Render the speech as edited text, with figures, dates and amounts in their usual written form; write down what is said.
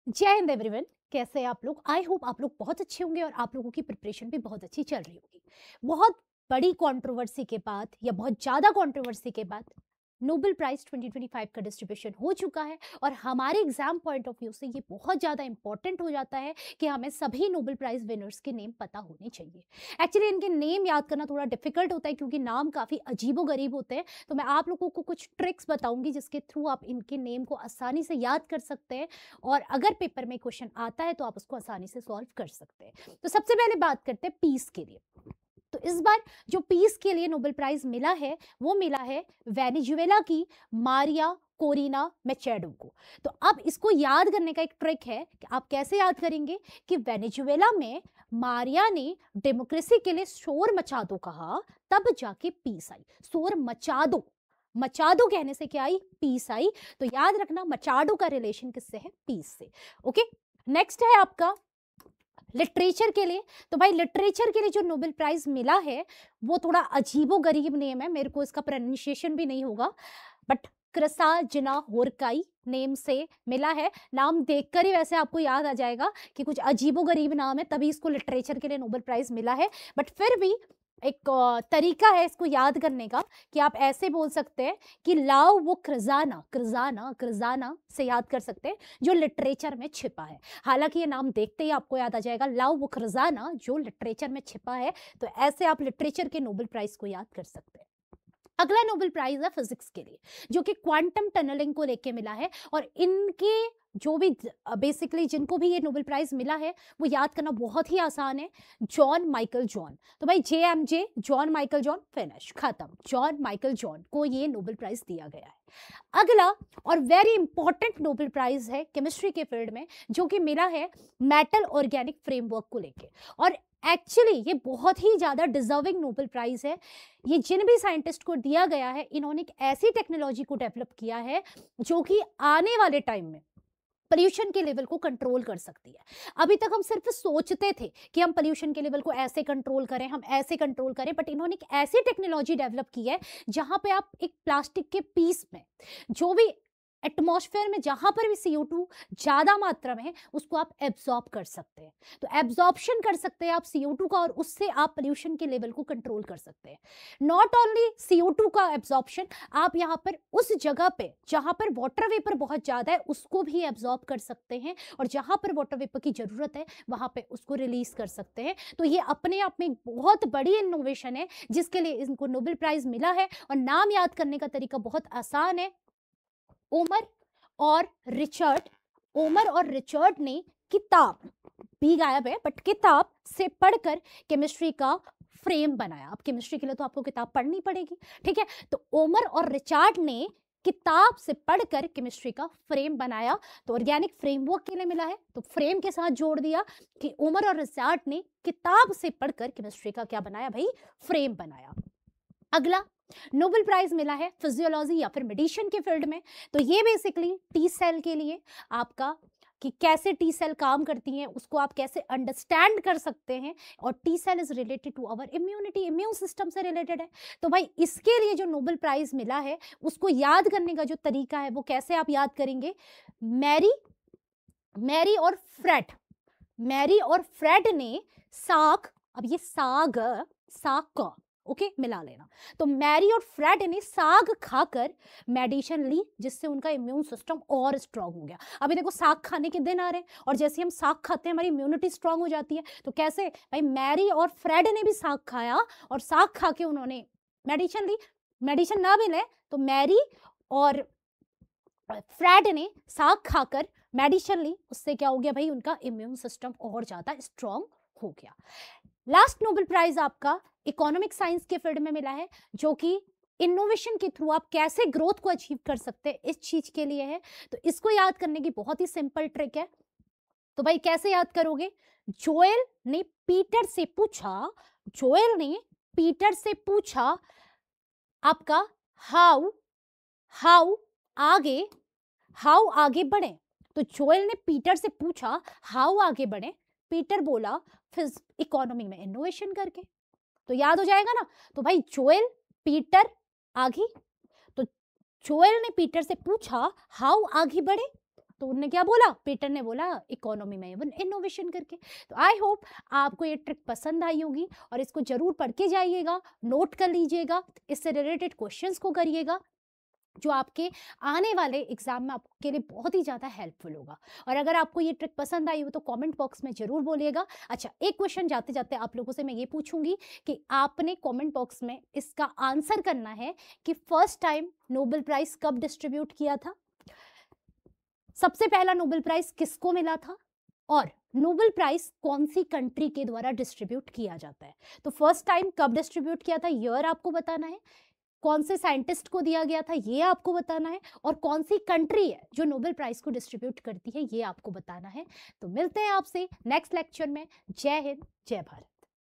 जय हिंद एवरीवन। कैसे हैं आप लोग? आई होप आप लोग बहुत अच्छे होंगे और आप लोगों की प्रिपरेशन भी बहुत अच्छी चल रही होगी। बहुत बड़ी कंट्रोवर्सी के बाद या बहुत ज़्यादा कंट्रोवर्सी के बाद नोबेल प्राइज 2025 का डिस्ट्रीब्यूशन हो चुका है और हमारे एग्जाम पॉइंट ऑफ व्यू से ये बहुत ज़्यादा इंपॉर्टेंट हो जाता है कि हमें सभी नोबेल प्राइज विनर्स के नेम पता होने चाहिए। एक्चुअली इनके नेम याद करना थोड़ा डिफिकल्ट होता है क्योंकि नाम काफ़ी अजीबोगरीब होते हैं, तो मैं आप लोगों को कुछ ट्रिक्स बताऊंगी जिसके थ्रू आप इनके नेम को आसानी से याद कर सकते हैं और अगर पेपर में क्वेश्चन आता है तो आप उसको आसानी से सॉल्व कर सकते हैं। तो सबसे पहले बात करते हैं पीस के लिए। तो इस बार जो पीस के लिए नोबेल प्राइज मिला है वो मिला है वेनेजुएला की मारिया कोरिना मैचेडो को। तो अब इसको याद करने का एक ट्रिक है कि आप कैसे याद करेंगे कि वेनेजुएला में मारिया ने डेमोक्रेसी के लिए शोर मचा दो कहा, तब जाके पीस आई। शोर मचा दो, मचाडो कहने से क्या आई? पीस आई। तो याद रखना मचाडो का रिलेशन किससे है? पीस से। ओके, नेक्स्ट है आपका लिटरेचर के लिए। तो भाई लिटरेचर के लिए जो नोबेल प्राइज मिला है वो थोड़ा अजीबोगरीब नेम है, मेरे को इसका प्रोनाउंसिएशन भी नहीं होगा, बट क्रसाजना होरकाई नेम से मिला है। नाम देखकर ही वैसे आपको याद आ जाएगा कि कुछ अजीबोगरीब नाम है, तभी इसको लिटरेचर के लिए नोबेल प्राइज मिला है। बट फिर भी एक तरीका है इसको याद करने का कि आप ऐसे बोल सकते हैं कि लाओ वो खजाना, खजाना खजाना से याद कर सकते हैं जो लिटरेचर में छिपा है। हालांकि ये नाम देखते ही आपको याद आ जाएगा लाओ वो खजाना जो लिटरेचर में छिपा है। तो ऐसे आप लिटरेचर के नोबेल प्राइज को याद कर सकते हैं। अगला नोबेल प्राइज है फिजिक्स के लिए जो कि क्वांटम टनलिंग को लेके मिला है और इनके जो भी बेसिकली जिनको भी ये नोबेल प्राइज मिला है वो याद करना बहुत ही आसान है। John Michael John. तो भाई JMJ, John Michael John, finish, खत्म। जॉन माइकल जॉन को ये नोबेल प्राइज दिया गया है। अगला और वेरी इंपॉर्टेंट नोबेल प्राइज है केमिस्ट्री के फील्ड में जो कि मिला है मेटल ऑर्गेनिक फ्रेमवर्क को लेके। और एक्चुअली ये बहुत ही ज्यादा डिजर्विंग नोबेल प्राइज है। ये जिन भी साइंटिस्ट को दिया गया है इन्होंने एक ऐसी टेक्नोलॉजी को डेवलप किया है जो कि आने वाले टाइम में पोल्यूशन के लेवल को कंट्रोल कर सकती है। अभी तक हम सिर्फ सोचते थे कि हम पोल्यूशन के लेवल को ऐसे कंट्रोल करें, हम ऐसे कंट्रोल करें, बट इन्होंने एक ऐसी टेक्नोलॉजी डेवलप की है जहां पे आप एक प्लास्टिक के पीस में जो भी एटमॉस्फेयर में जहां पर भी CO2 ज्यादा मात्रा में है उसको आप एब्जॉर्ब कर सकते हैं। तो एब्जॉर्प्शन कर सकते हैं आप CO2 का और उससे आप पोल्यूशन के लेवल को कंट्रोल कर सकते हैं। नॉट ओनली CO2 का एब्जॉर्प्शन, आप यहाँ पर उस जगह पे जहां पर वाटर वेपर बहुत ज्यादा है उसको भी एब्जॉर्ब कर सकते हैं और जहां पर वाटर वेपर की जरूरत है वहां पे उसको रिलीज कर सकते हैं। तो ये अपने आप में एक बहुत बड़ी इनोवेशन है जिसके लिए इनको नोबेल प्राइज मिला है। और नाम याद करने का तरीका बहुत आसान है, ओमर और रिचर्ड। ओमर और रिचर्ड ने किताब, भी गायब है बट किताब से पढ़कर केमिस्ट्री का फ्रेम बनाया। अब केमिस्ट्री के लिए तो आपको किताब पढ़नी पड़ेगी, ठीक है? तो ओमर और रिचर्ड ने किताब से पढ़कर केमिस्ट्री का फ्रेम बनाया। तो ऑर्गेनिक फ्रेमवर्क के लिए मिला है, तो फ्रेम के साथ जोड़ दिया कि ओमर और रिचर्ड ने किताब से पढ़कर केमिस्ट्री का क्या बनाया भाई? फ्रेम बनाया। अगला नोबेल प्राइज मिला है फिजियोलॉजी या फिर मेडिसिन के फील्ड में। तो ये बेसिकली टी सेल के लिए आपका कि कैसे टी सेल काम करती हैं उसको आप कैसे अंडरस्टैंड कर सकते हैं। और T cell is related to our immunity, immune system से रिलेटेड है। तो भाई इसके लिए जो नोबेल प्राइज मिला है उसको याद करने का जो तरीका है वो कैसे आप याद करेंगे? मैरी और फ्रेड, मैरी और फ्रेड ने साग, अब ये साग साग का ओके मिला लेना। तो मैरी और फ्रेड ने साग खाकर मेडिसिन ली जिससे उनका इम्यून सिस्टम और स्ट्रांग हो गया। अभी देखो साग खाने के दिन आ रहे हैं और जैसे हम साग खाते हैं हमारी इम्यूनिटी स्ट्रांग हो जाती है। तो कैसे भाई मैरी और फ्रेड ने भी साग खाया और साग खा के उन्होंने मेडिसिन ली। मेडिसिन ना मिले तो मैरी और फ्रेड ने साग खाकर मेडिसिन ली, उससे क्या हो गया भाई? उनका इम्यून सिस्टम और ज्यादा स्ट्रांग हो गया। लास्ट नोबेल प्राइज आपका इकोनॉमिक साइंस के फील्ड में मिला है जो कि इनोवेशन के थ्रू आप कैसे ग्रोथ को अचीव कर सकते हैं इस चीज के लिए है। तो इसको याद करने की बहुत ही सिंपल ट्रिक है। तो भाई कैसे याद करोगे? जोएल ने पीटर से पूछा, जोएल ने पीटर से पूछा आपका हाउ हाउ आगे, हाउ आगे बढ़े। तो जोएल ने पीटर से पूछा हाउ आगे बढ़े। पीटर बोला फिर इकोनॉमी में इनोवेशन करके। तो याद हो जाएगा ना। तो भाई जोएल पीटर आगे, तो जोएल ने पीटर से पूछा हाउ आगे बढ़े। तो उनने क्या बोला, पीटर ने बोला इकोनॉमी में इनोवेशन करके। तो आई होप आपको ये ट्रिक पसंद आई होगी और इसको जरूर पढ़ के जाइएगा, नोट कर लीजिएगा, इससे रिलेटेड क्वेश्चंस को करिएगा, जो आपके आने वाले एग्जाम में आपके लिए बहुत ही ज़्यादा हेल्पफुल होगा। और अगर आपको ये ट्रिक पसंद आई हो तो कमेंट बॉक्स में ज़रूर बोलिएगा। अच्छा, एक क्वेश्चन जाते जाते आप लोगों से मैं ये पूछूंगी कि आपने कमेंट बॉक्स में इसका आंसर करना है कि फर्स्ट टाइम नोबेल प्राइज कब डिस्ट्रीब्यूट किया था, सबसे पहला नोबेल प्राइज किसको मिला था, और नोबेल प्राइज कौन सी कंट्री के द्वारा डिस्ट्रीब्यूट किया जाता है। तो फर्स्ट टाइम कब डिस्ट्रीब्यूट किया था ईयर आपको बताना है, कौन से साइंटिस्ट को दिया गया था ये आपको बताना है, और कौन सी कंट्री है जो नोबेल प्राइज को डिस्ट्रीब्यूट करती है ये आपको बताना है। तो मिलते हैं आपसे नेक्स्ट लेक्चर में। जय हिंद, जय भारत।